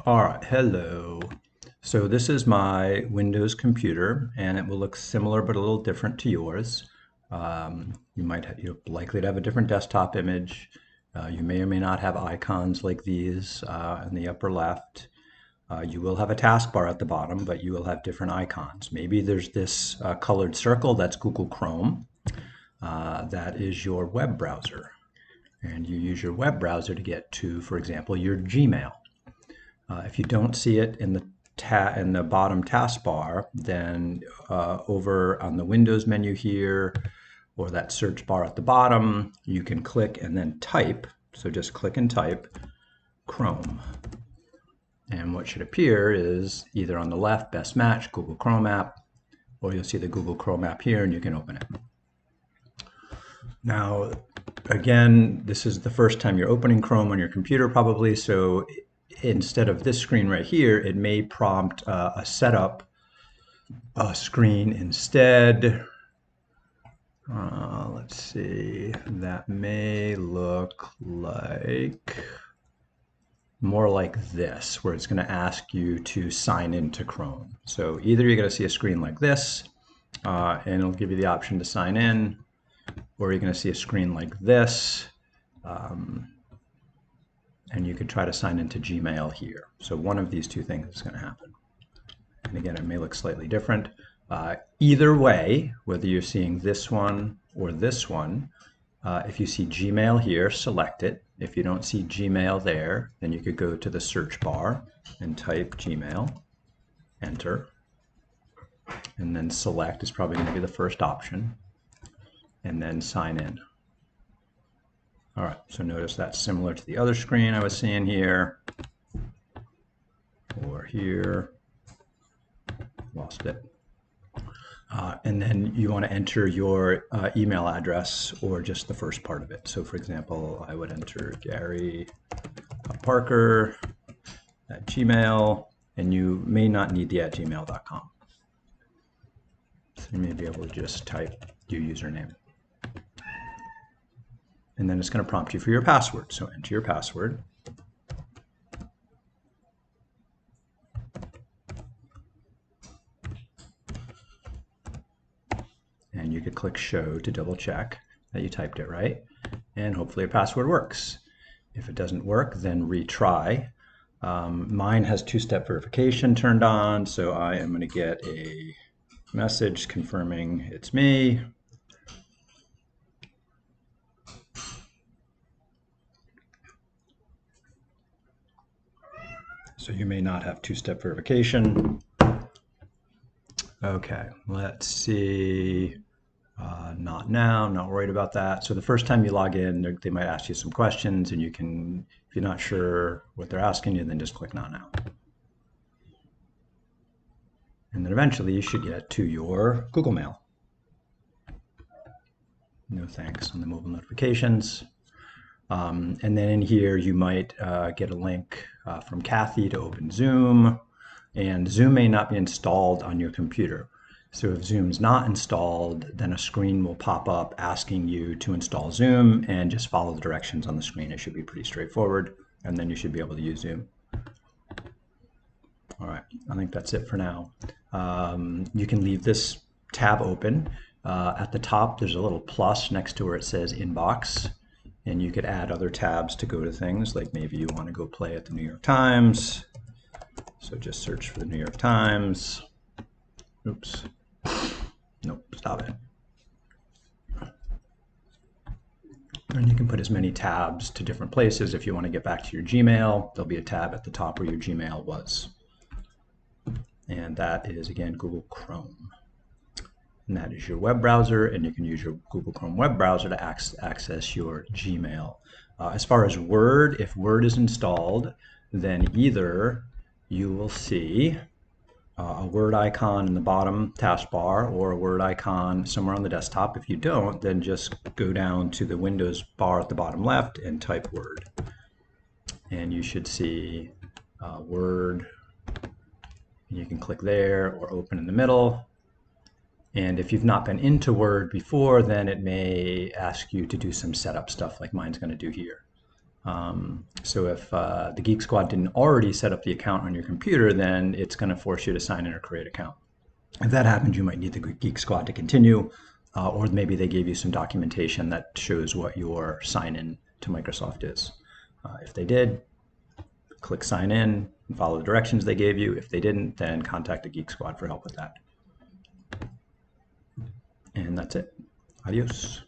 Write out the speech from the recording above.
All right, hello. So this is my Windows computer, and it will look similar but a little different to yours. You're likely to have a different desktop image. You may or may not have icons like these in the upper left. You will have a taskbar at the bottom, but you will have different icons. Maybe there's this colored circle, that's Google Chrome. That is your web browser. And you use your web browser to get to, for example, your Gmail. If you don't see it in the bottom taskbar, then over on the Windows menu here, or that search bar at the bottom, you can click and then type. So just click and type Chrome. And what should appear is either on the left, Best Match, Google Chrome app, or you'll see the Google Chrome app here and you can open it. Now, again, this is the first time you're opening Chrome on your computer probably, so instead of this screen right here, it may prompt a setup screen instead. Let's see, that may look like more like this, where it's going to ask you to sign into Chrome. So either you're going to see a screen like this, and it'll give you the option to sign in, or you're going to see a screen like this, and you could try to sign into Gmail here. So one of these two things is going to happen. And again, it may look slightly different. Either way, whether you're seeing this one or this one, if you see Gmail here, select it. If you don't see Gmail there, then you could go to the search bar and type Gmail, enter, and then select is probably going to be the first option, and then sign in. All right, so notice that's similar to the other screen I was seeing here, or here, lost it. And then you want to enter your email address or just the first part of it. So for example, I would enter Gary Parker at Gmail, and you may not need the @gmail.com. So you may be able to just type your username. And then it's going to prompt you for your password. So enter your password. And you could click show to double check that you typed it right. And hopefully your password works. If it doesn't work, then retry. Mine has two-step verification turned on, so I am going to get a message confirming it's me. So you may not have two-step verification. Okay, let's see. Not now, not worried about that. So the first time you log in, they might ask you some questions, and you can, if you're not sure what they're asking you, then just click not now. And then eventually you should get to your Google Mail. No thanks on the mobile notifications. And then in here, you might get a link from Kathy to open Zoom, and Zoom may not be installed on your computer. So if Zoom's not installed, then a screen will pop up asking you to install Zoom, and just follow the directions on the screen. It should be pretty straightforward, and then you should be able to use Zoom. All right, I think that's it for now. You can leave this tab open. At the top, there's a little plus next to where it says Inbox, and you could add other tabs to go to things, like maybe you want to go play at the New York Times. So just search for the New York Times. Oops. Nope, stop it. And you can put as many tabs to different places. If you want to get back to your Gmail, there'll be a tab at the top where your Gmail was. And that is, again, Google Chrome. And that is your web browser, and you can use your Google Chrome web browser to access your Gmail. As far as Word, if Word is installed, then either you will see a Word icon in the bottom taskbar or a Word icon somewhere on the desktop. If you don't, then just go down to the Windows bar at the bottom left and type Word. And you should see Word. And you can click there or open in the middle. And if you've not been into Word before, then it may ask you to do some setup stuff like mine's going to do here. So if the Geek Squad didn't already set up the account on your computer, then it's going to force you to sign in or create an account. If that happens, you might need the Geek Squad to continue, or maybe they gave you some documentation that shows what your sign-in to Microsoft is. If they did, click sign in and follow the directions they gave you. If they didn't, then contact the Geek Squad for help with that. And that's it. Adios.